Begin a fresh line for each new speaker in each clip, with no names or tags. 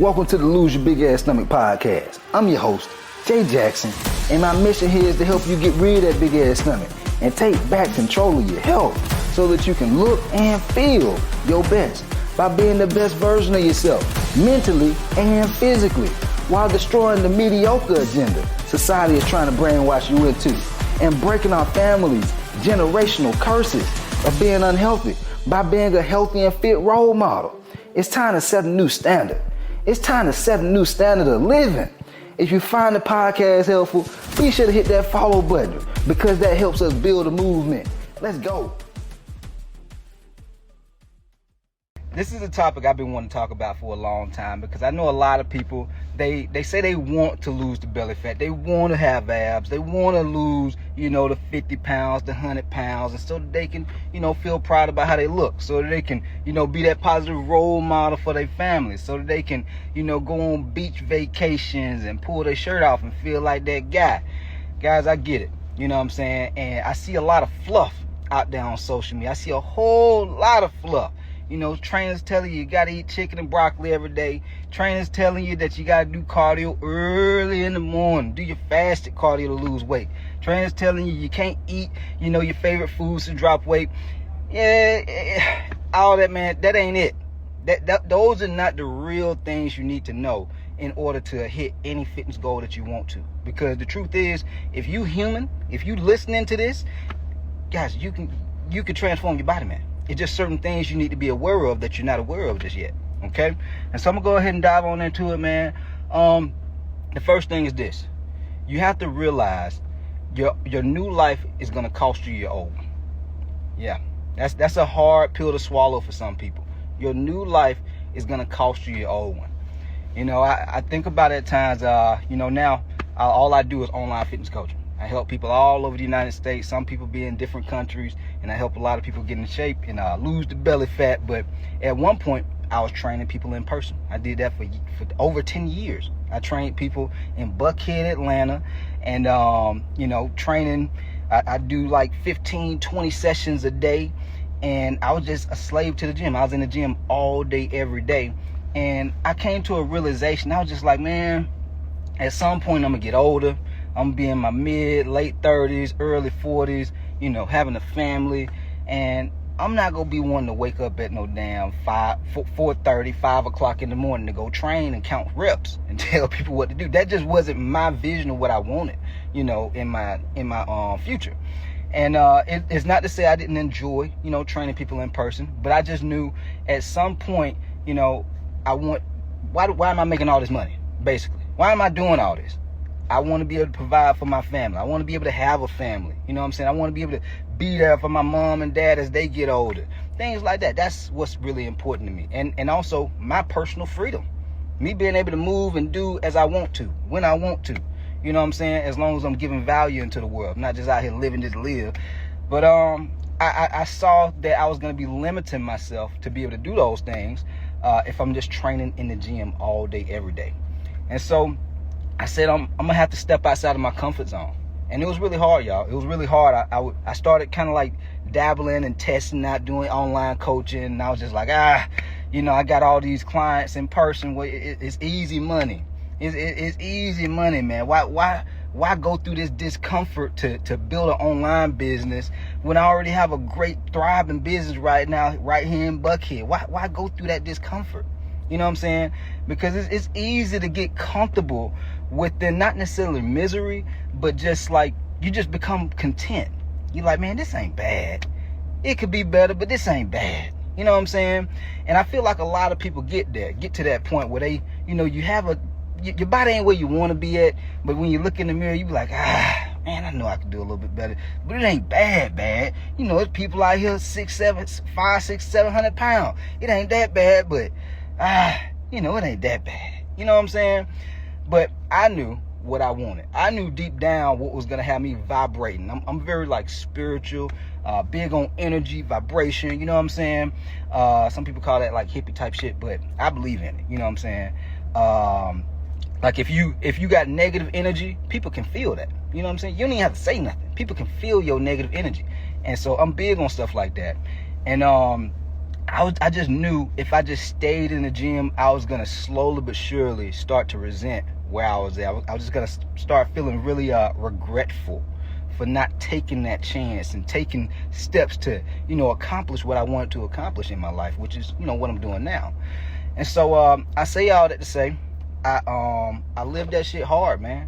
Welcome to the Lose Your Big Ass Stomach podcast. I'm your host, Jay Jackson, and my mission here is to help you get rid of that big ass stomach and take back control of your health so that you can look and feel your best by being the best version of yourself, mentally and physically, while destroying the mediocre agenda society is trying to brainwash you into, and breaking our families' generational curses of being unhealthy by being a healthy and fit role model. It's time to set a new standard. It's time to set a new standard of living. If you find the podcast helpful, be sure to hit that follow button because that helps us build a movement. Let's go. This is a topic I've been wanting to talk about for a long time because I know a lot of people, they say they want to lose the belly fat. They want to have abs. They want to lose, the 50 pounds, the 100 pounds, and so that they can, feel proud about how they look, so that they can, be that positive role model for their families, so that they can, go on beach vacations and pull their shirt off and feel like that guy. Guys, I get it. You know what I'm saying? And I see a lot of fluff out there on social media. I see a whole lot of fluff. Trainers telling you got to eat chicken and broccoli every day. Trainers telling you that you got to do cardio early in the morning. Do your fasted cardio to lose weight. Trainers telling you can't eat, your favorite foods to drop weight. Yeah, all that, man, that ain't it. Those are not the real things you need to know in order to hit any fitness goal that you want to. Because the truth is, if you human, if you listening to this, guys, you can transform your body, man. It's just certain things you need to be aware of that you're not aware of just yet, okay? And so I'm going to go ahead and dive on into it, man. The first thing is this. You have to realize your new life is going to cost you your old one. Yeah, that's a hard pill to swallow for some people. Your new life is going to cost you your old one. I think about it at times, now all I do is online fitness coaching. I help people all over the United States. Some people be in different countries, and I help a lot of people get in shape and lose the belly fat. But at one point, I was training people in person. I did that for over 10 years. I trained people in Buckhead, Atlanta, and training. I do like 15, 20 sessions a day, and I was just a slave to the gym. I was in the gym all day, every day, and I came to a realization. I was just like, man, at some point, I'm gonna get older. I'm gonna be in my late 30s, early 40s, having a family, and I'm not gonna be wanting to wake up at no damn 4:30, 5 o'clock in the morning to go train and count reps and tell people what to do. That just wasn't my vision of what I wanted, in my future. And it's not to say I didn't enjoy, training people in person, but I just knew at some point, why am I making all this money, basically? Why am I doing all this? I want to be able to provide for my family. I want to be able to have a family. You know what I'm saying? I want to be able to be there for my mom and dad as they get older. Things like that. That's what's really important to me. And also my personal freedom. Me being able to move and do as I want to, when I want to. You know what I'm saying? As long as I'm giving value into the world. Not just out here living just to live. But I saw that I was going to be limiting myself to be able to do those things if I'm just training in the gym all day, every day. And so I said, I'm going to have to step outside of my comfort zone. And it was really hard, y'all. It was really hard. I started kind of like dabbling and testing out, doing online coaching. And I was just like, I got all these clients in person. Well, it's easy money. It's easy money, man. Why go through this discomfort to build an online business when I already have a great thriving business right now, right here in Buckhead? Why go through that discomfort? You know what I'm saying? Because it's easy to get comfortable within not necessarily misery, but just like you just become content. You're like, man, this ain't bad. It could be better, but this ain't bad. You know what I'm saying? And I feel like a lot of people get to that point where they, you have your body ain't where you want to be at, but when you look in the mirror, you be like, man, I know I could do a little bit better, but it ain't bad. There's people out here 700 pounds. It ain't that bad, but it ain't that bad. You know what I'm saying? But I knew what I wanted. I knew deep down what was going to have me vibrating. I'm very like spiritual, big on energy, vibration. You know what I'm saying? Some people call that like hippie type shit, but I believe in it. You know what I'm saying? Like if you got negative energy, people can feel that. You know what I'm saying? You don't even have to say nothing. People can feel your negative energy. And so I'm big on stuff like that. And I just knew if I just stayed in the gym, I was gonna slowly but surely start to resent where I was at. I was just gonna start feeling really regretful for not taking that chance and taking steps to, accomplish what I wanted to accomplish in my life, which is, what I'm doing now. And so I say all that to say, I lived that shit hard, man.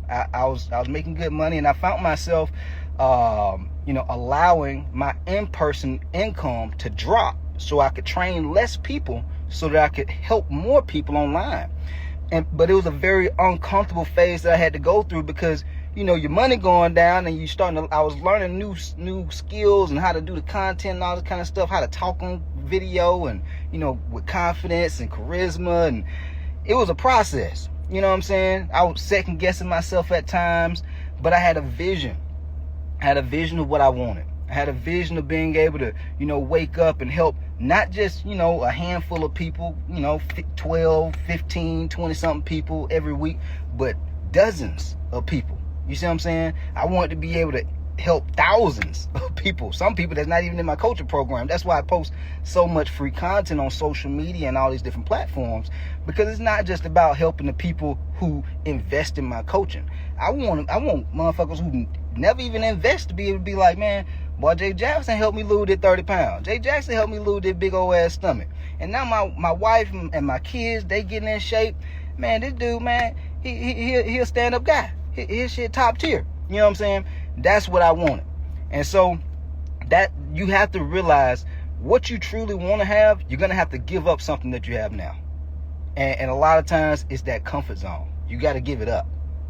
I was making good money, and I found myself, allowing my in-person income to drop so I could train less people so that I could help more people online. But it was a very uncomfortable phase that I had to go through because, your money going down and I was learning new skills and how to do the content and all this kind of stuff, how to talk on video and, with confidence and charisma. And it was a process. You know what I'm saying? I was second guessing myself at times, but I had a vision. I had a vision of what I wanted. I had a vision of being able to, wake up and help not just, a handful of people, 12, 15, 20 something people every week, but dozens of people. You see what I'm saying? I wanted to be able to help thousands of people, some people that's not even in my coaching program. That's why I post so much free content on social media and all these different platforms, because it's not just about helping the people who invest in my coaching. I want motherfuckers who never even invest to be able to be like, man, boy, Jay Jackson helped me lose that 30 pounds. Jay Jackson helped me lose that big old ass stomach. And now my wife and my kids, they getting in shape. Man, this dude, man, he a stand-up guy. His shit top tier. You know what I'm saying? That's what I wanted. And so that you have to realize what you truly want to have, you're going to have to give up something that you have now. And a lot of times it's that comfort zone. You got to give it up.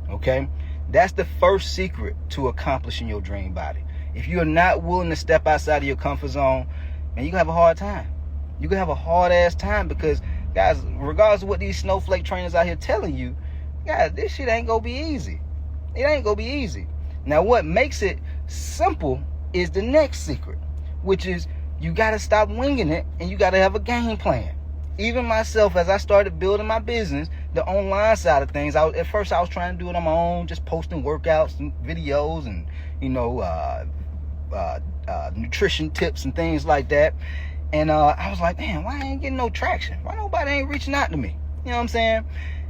Okay? That's the first secret to accomplishing your dream body. If you're not willing to step outside of your comfort zone, man, you're going to have a hard time. You're going to have a hard ass time because, guys, regardless of what these snowflake trainers out here telling you, guys, this shit ain't going to be easy. It ain't going to be easy. Now, what makes it simple is the next secret, which is you got to stop winging it and you got to have a game plan. Even myself, as I started building my business, the online side of things, at first I was trying to do it on my own, just posting workouts and videos and, nutrition tips and things like that. And I was like, man, why I ain't getting no traction? Why nobody ain't reaching out to me? You know what I'm saying?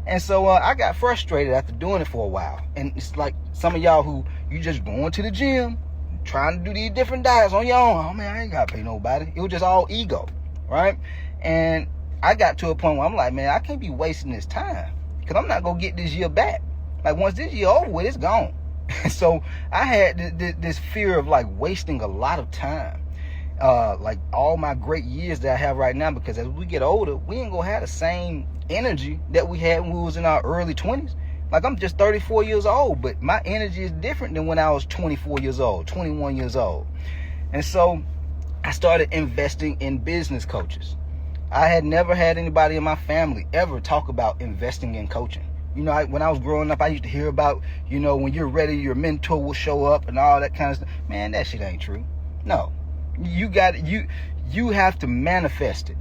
And so I got frustrated after doing it for a while. And it's like some of y'all who you just going to the gym, trying to do these different diets on your own. Oh, man, I ain't got to pay nobody. It was just all ego, right? And I got to a point where I'm like, man, I can't be wasting this time because I'm not going to get this year back. Like, once this year over with, it's gone. So I had this fear of, like, wasting a lot of time. Like, all my great years that I have right now, because as we get older, we ain't going to have the same energy that we had when we was in our early 20s. Like, I'm just 34 years old, but my energy is different than when I was 24 years old, 21 years old. And so I started investing in business coaches. I had never had anybody in my family ever talk about investing in coaching. When I was growing up, I used to hear about, when you're ready, your mentor will show up and all that kind of stuff. Man, that shit ain't true. No. You have to manifest it.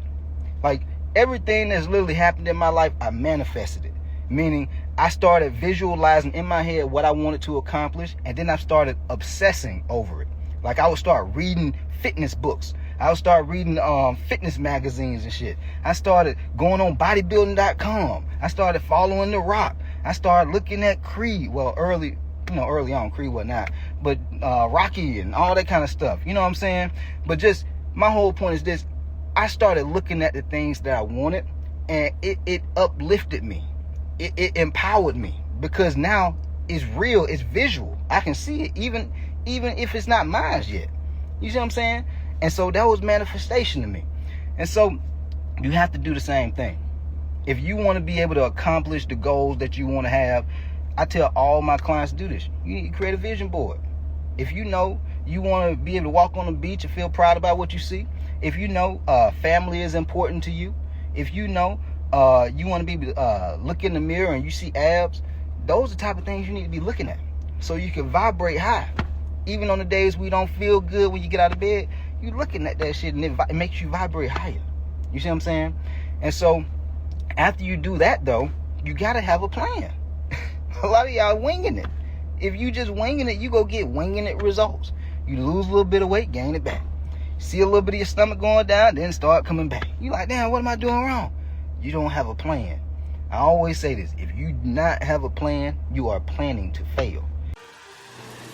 Like, everything that's literally happened in my life, I manifested it. Meaning, I started visualizing in my head what I wanted to accomplish, and then I started obsessing over it. Like, I would start reading fitness books. I would start reading fitness magazines and shit. I started going on bodybuilding.com. I started following The Rock. I started looking at Creed. Well, early on, Creed was not. But Rocky and all that kind of stuff. You know what I'm saying? But just, my whole point is this. I started looking at the things that I wanted, and it uplifted me. It empowered me, because now it's real, it's visual. I can see it, even if it's not mine yet. You see what I'm saying? And so that was manifestation to me. And so you have to do the same thing. If you want to be able to accomplish the goals that you want to have, I tell all my clients to do this. You need to create a vision board. If you know you want to be able to walk on the beach and feel proud about what you see, if you know family is important to you, if you know you want to be able to look in the mirror and you see abs, those are the type of things you need to be looking at so you can vibrate high. Even on the days we don't feel good when you get out of bed, you looking at that shit and it makes you vibrate higher. You see what I'm saying? And so after you do that, though, you got to have a plan. A lot of y'all winging it. If you just winging it, you go get winging it results. You lose a little bit of weight, gain it back. see a little bit of your stomach going down, then start coming back. You like, damn, what am I doing wrong? You don't have a plan. I always say this, if you do not have a plan, you are planning to fail.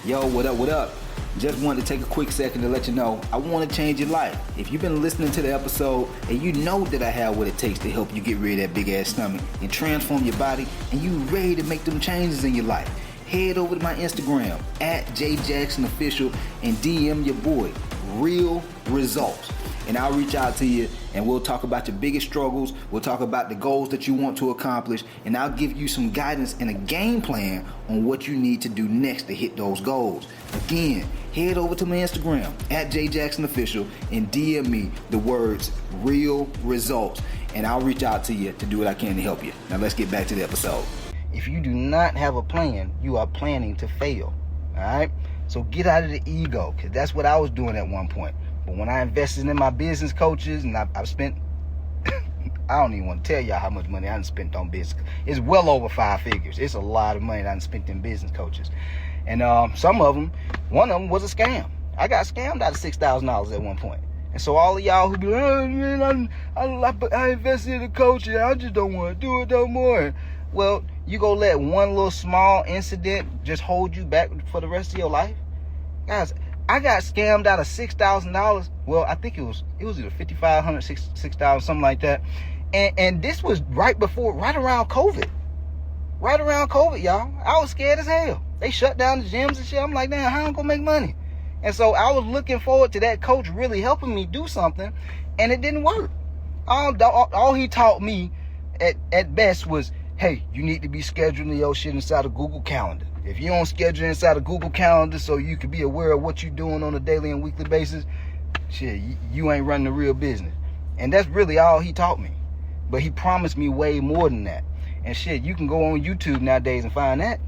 Yo, what up, what up? Just wanted to take a quick second to let you know I want to change your life. If you've been listening to the episode and you know that I have what it takes to help you get rid of that big ass stomach and transform your body, and you ready to make them changes in your life, head over to my Instagram @JJacksonOfficial and DM your boy Real Results, and I'll reach out to you and we'll talk about your biggest struggles. We'll talk about the goals that you want to accomplish, and I'll give you some guidance and a game plan on what you need to do next to hit those goals. Again, head over to my Instagram @JJacksonOfficial and DM me the words Real Results, and I'll reach out to you to do what I can to help you. Now let's get back to the episode. If you do not have a plan, you are planning to fail. All right? So get out of the ego, because that's what I was doing at one point. But when I invested in my business coaches, and I've spent, I don't even want to tell y'all how much money I done spent on business. It's well over 5 figures. It's a lot of money that I done spent in business coaches. And some of them, one of them was a scam. I got scammed out of $6,000 at one point. And so all of y'all who be like, oh, man, I invested in a coach and I just don't want to do it no more. Well, you go let one little small incident just hold you back for the rest of your life? Guys, I got scammed out of $6,000. Well, I think it was either $5,500, $6,000, something like that. And this was right around COVID. Right around COVID, y'all. I was scared as hell. They shut down the gyms and shit. I'm like, damn, how I'm gonna make money? And so I was looking forward to that coach really helping me do something, and it didn't work. All he taught me at best was, hey, you need to be scheduling your shit inside of Google Calendar. If you don't schedule inside of Google Calendar so you can be aware of what you're doing on a daily and weekly basis, shit, you ain't running a real business. And that's really all he taught me. But he promised me way more than that. And shit, you can go on YouTube nowadays and find that.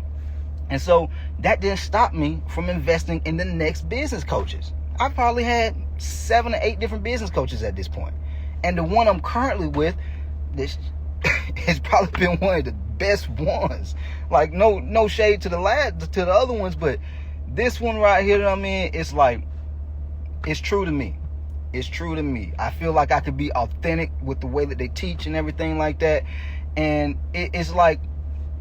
And so that didn't stop me from investing in the next business coaches. I probably had 7 or 8 different business coaches at this point. And the one I'm currently with, this has probably been one of the best ones. Like, no shade to the other ones, but this one right here that I'm in, it's like, it's true to me. It's true to me. I feel like I could be authentic with the way that they teach and everything like that. And it's like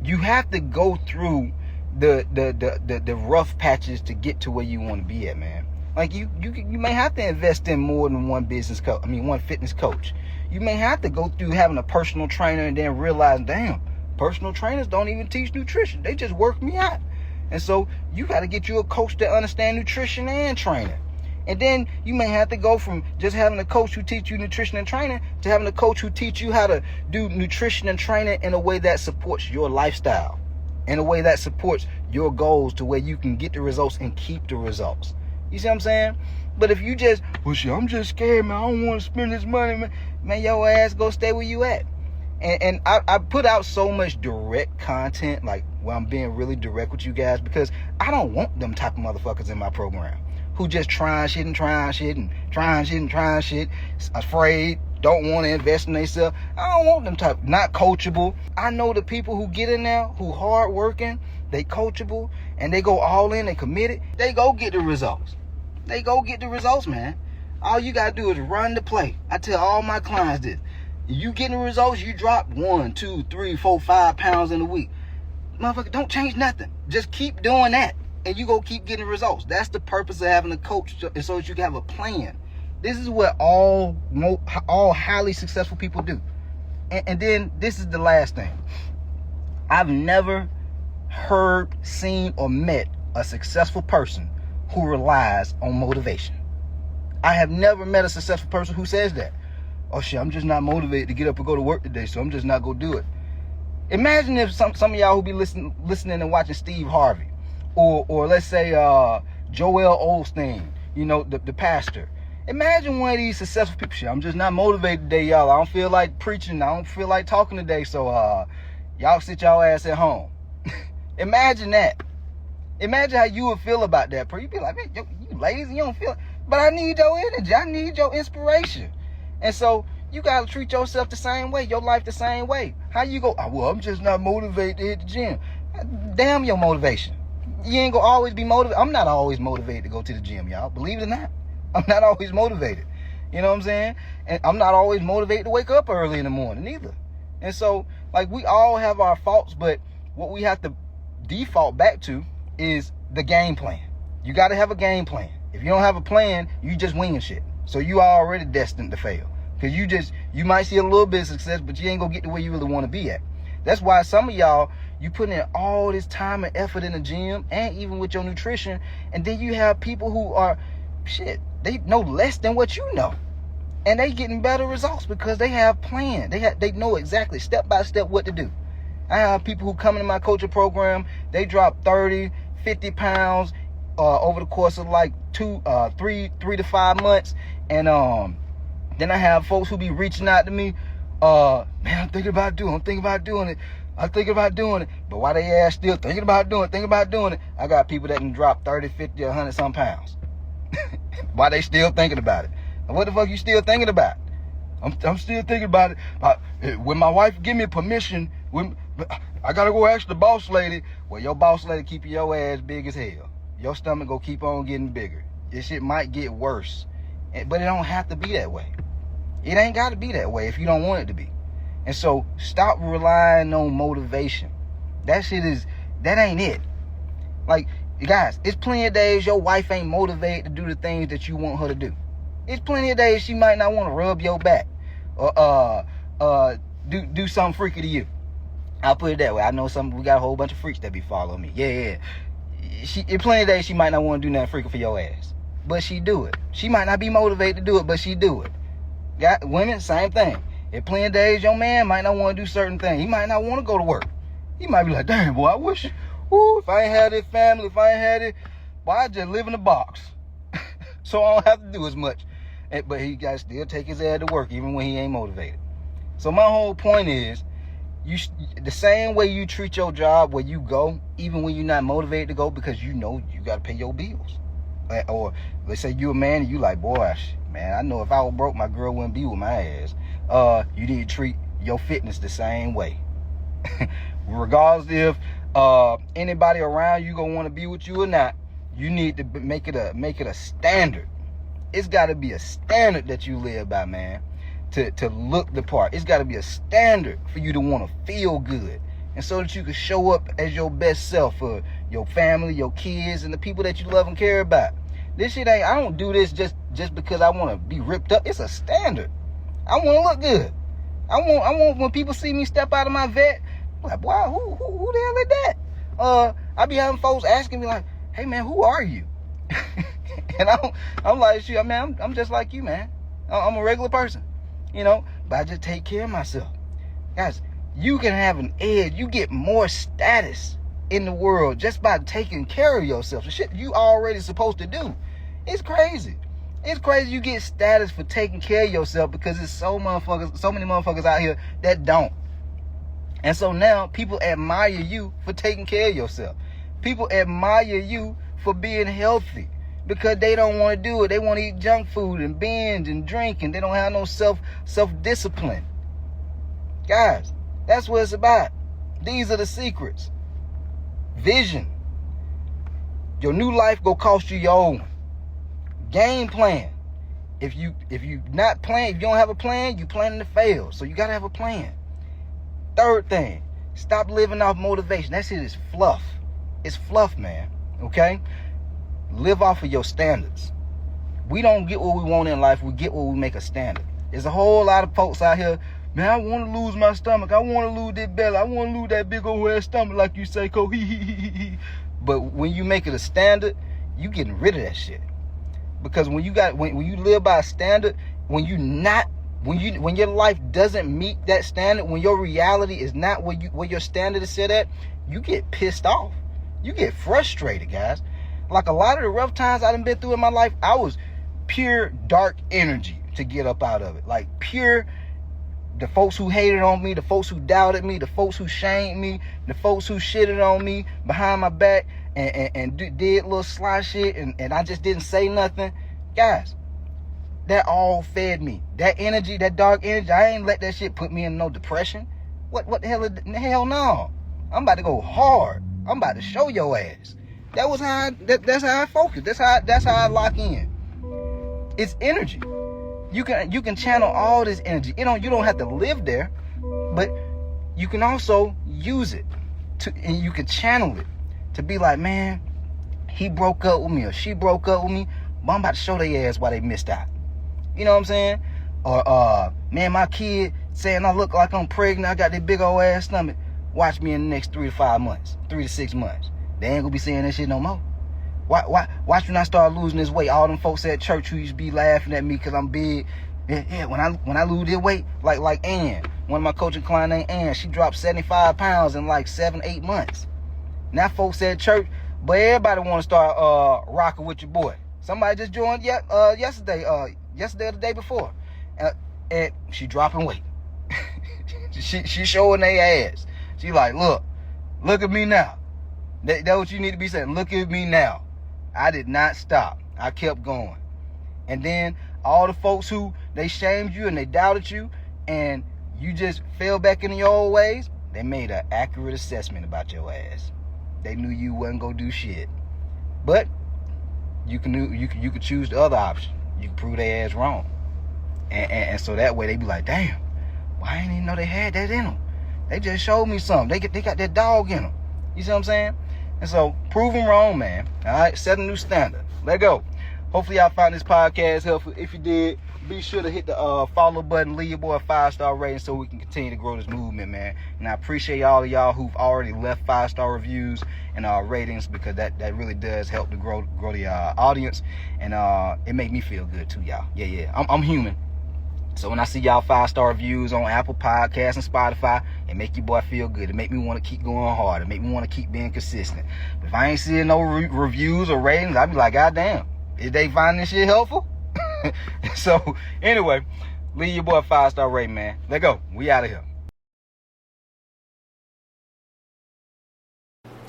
you have to go through the rough patches to get to where you want to be at, man. Like you may have to invest in more than one one fitness coach. You may have to go through having a personal trainer and then realize, damn, personal trainers don't even teach nutrition. They just work me out. And so you got to get you a coach that understands nutrition and training. And then you may have to go from just having a coach who teach you nutrition and training to having a coach who teach you how to do nutrition and training in a way that supports your lifestyle, in a way that supports your goals, to where you can get the results and keep the results. You see what I'm saying? But if you just, well, shit, I'm just scared, man, I don't want to spend this money, man, your ass go stay where you at. And I put out so much direct content, like where I'm being really direct with you guys, because I don't want them type of motherfuckers in my program who just trying shit, afraid, don't want to invest in themselves. I don't want them type, not coachable. I know the people who get in there, who hard working, they coachable, and they go all in, they committed, they go get the results. They go get the results, man. All you got to do is run the play. I tell all my clients this. You getting the results, you drop 1, 2, 3, 4, 5 pounds in a week. Motherfucker, don't change nothing. Just keep doing that, and you go keep getting results. That's the purpose of having a coach, so that you can have a plan. This is what all highly successful people do. And then this is the last thing. I've never heard, seen, or met a successful person who relies on motivation. I have never met a successful person who says that. Oh shit, I'm just not motivated to get up and go to work today, so I'm just not gonna do it. Imagine if some of y'all who be listening and watching Steve Harvey, or let's say Joel Osteen, the pastor. Imagine one of these successful people. Shit, I'm just not motivated today, y'all. I don't feel like preaching. I don't feel like talking today, so y'all sit y'all ass at home. Imagine that. Imagine how you would feel about that. You'd be like, man, you lazy, you don't feel it. But I need your energy. I need your inspiration. And so you got to treat yourself the same way, your life the same way. How you go, well, I'm just not motivated to hit the gym. Damn your motivation. You ain't going to always be motivated. I'm not always motivated to go to the gym, y'all. Believe it or not. I'm not always motivated. You know what I'm saying? And I'm not always motivated to wake up early in the morning either. And so, like, we all have our faults, but what we have to default back to is the game plan. You got to have a game plan. If you don't have a plan, you just winging shit. So you are already destined to fail. Because you might see a little bit of success, but you ain't going to get to where you really want to be at. That's why some of y'all, you put in all this time and effort in the gym and even with your nutrition, and then you have people who are, they know less than what you know. And they getting better results because they have plan. They know exactly step by step what to do. I have people who come into my coaching program, they drop 30, 50 pounds over the course of like 3 to 5 months. And then I have folks who be reaching out to me, man, I'm thinking about doing it. But why they ass still thinking about doing it, I got people that can drop 30, 50, 100 some pounds. Why they still thinking about it? And what the fuck you still thinking about? I'm still thinking about it. When my wife give me permission, I gotta go ask the boss lady. Well, your boss lady keeping your ass big as hell. Your stomach gonna keep on getting bigger. This shit might get worse. But it don't have to be that way. It ain't gotta be that way if you don't want it to be. And so stop relying on motivation. That ain't it. Like, guys, it's plenty of days your wife ain't motivated to do the things that you want her to do. It's plenty of days she might not want to rub your back or do something freaky to you. I'll put it that way. I know we got a whole bunch of freaks that be following me. Yeah. It's plenty of days she might not want to do nothing freaky for your ass, but she do it. She might not be motivated to do it, but she do it. Got women, same thing. It's plenty of days your man might not want to do certain things. He might not want to go to work. He might be like, damn, boy, I wish, if I ain't had this family, boy, I just live in a box. So I don't have to do as much. But he got to still take his ass to work even when he ain't motivated. So my whole point is, the same way you treat your job where you go, even when you're not motivated to go, because you know you got to pay your bills. Or let's say you a man and you like, boy, man, I know if I was broke, my girl wouldn't be with my ass. You need to treat your fitness the same way. Regardless if anybody around you gonna want to be with you or not, you need to make it a standard. It's got to be a standard that you live by, man, to look the part. It's got to be a standard for you to want to feel good, and so that you can show up as your best self for your family, your kids, and the people that you love and care about. This shit ain't, I don't do this just because I want to be ripped up. It's a standard. I want to look good. I want when people see me step out of my vet, like, boy, who the hell is that? I be having folks asking me like, hey man, who are you? And I'm like, shit, man, I'm just like you, man. I'm a regular person, but I just take care of myself. Guys, you can have an edge. You get more status in the world just by taking care of yourself. The shit you already supposed to do. It's crazy. It's crazy you get status for taking care of yourself because there's so many motherfuckers out here that don't. And so now people admire you for taking care of yourself. People admire you for being healthy because they don't want to do it. They want to eat junk food and binge and drink, and they don't have no self-discipline. Guys, that's what it's about. These are the secrets. Vision. Your new life go cost you your own. Game plan. If you not plan, if you don't have a plan, you planning to fail. So you gotta have a plan. Third thing, stop living off motivation. That shit is fluff. It's fluff, man. Okay? Live off of your standards. We don't get what we want in life. We get what we make a standard. There's a whole lot of folks out here, man, I want to lose my stomach. I want to lose that belly. I want to lose that big old ass stomach like you say, Cole. But when you make it a standard, you getting rid of that shit. Because when you live by a standard, when your life doesn't meet that standard, when your reality is not where your standard is set at, you get pissed off. You get frustrated, guys. Like a lot of the rough times I done been through in my life, I was pure dark energy to get up out of it. Like pure, the folks who hated on me, the folks who doubted me, the folks who shamed me, the folks who shitted on me behind my back and did little sly shit and I just didn't say nothing. Guys, that all fed me. That energy, that dark energy, I ain't let that shit put me in no depression. What the hell no. I'm about to go hard. I'm about to show your ass. That's how I focus. That's how I lock in. It's energy. You can channel all this energy. You don't have to live there, but you can also use it and you can channel it to be like, man, he broke up with me or she broke up with me, but I'm about to show their ass why they missed out. You know what I'm saying? Or man, my kid saying I look like I'm pregnant, I got that big old ass stomach. Watch me in the next 3 to 5 months, 3 to 6 months. They ain't gonna be saying that shit no more. Watch when I start losing this weight. All them folks at church who used to be laughing at me because I'm big. Yeah, when I lose this weight, like Ann, one of my coaching clients named Ann, she dropped 75 pounds in like 7-8 months. Now folks at church, but everybody want to start rocking with your boy. Somebody just joined yesterday or the day before, and she dropping weight. she showing their ass. She like, look at me now. That's what you need to be saying. Look at me now. I did not stop. I kept going. And then all the folks who they shamed you and they doubted you and you just fell back into your old ways, they made an accurate assessment about your ass. They knew you wasn't gonna do shit. But you could choose the other option. You can prove their ass wrong. And so that way they be like, damn, well, I didn't even know they had that in them. They just showed me something. They got that dog in them. You see what I'm saying? And so, prove them wrong, man. All right? Set a new standard. Let go. Hopefully, y'all found this podcast helpful. If you did, be sure to hit the follow button, leave your boy a 5-star rating so we can continue to grow this movement, man. And I appreciate all of y'all who've already left 5-star reviews and ratings, because that really does help to grow the audience. And it make me feel good, too, y'all. Yeah. I'm human. So when I see y'all 5-star reviews on Apple Podcasts and Spotify, it make your boy feel good. It make me want to keep going hard. It make me want to keep being consistent. But if I ain't seeing no reviews or ratings, I be like, God damn, did they find this shit helpful? So anyway, leave your boy a 5-star rating, man. Let go. We out of here.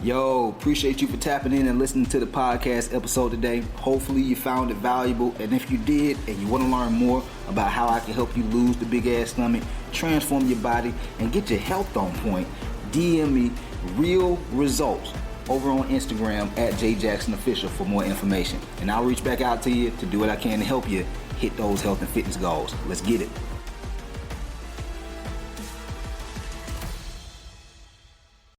Yo, appreciate you for tapping in and listening to the podcast episode today. Hopefully you found it valuable, and if you did and you want to learn more about how I can help you lose the big ass stomach, transform your body, and get your health on point, DM me real results over on Instagram at JJacksonOfficial for more information, and I'll reach back out to you to do what I can to help you hit those health and fitness goals. Let's get it.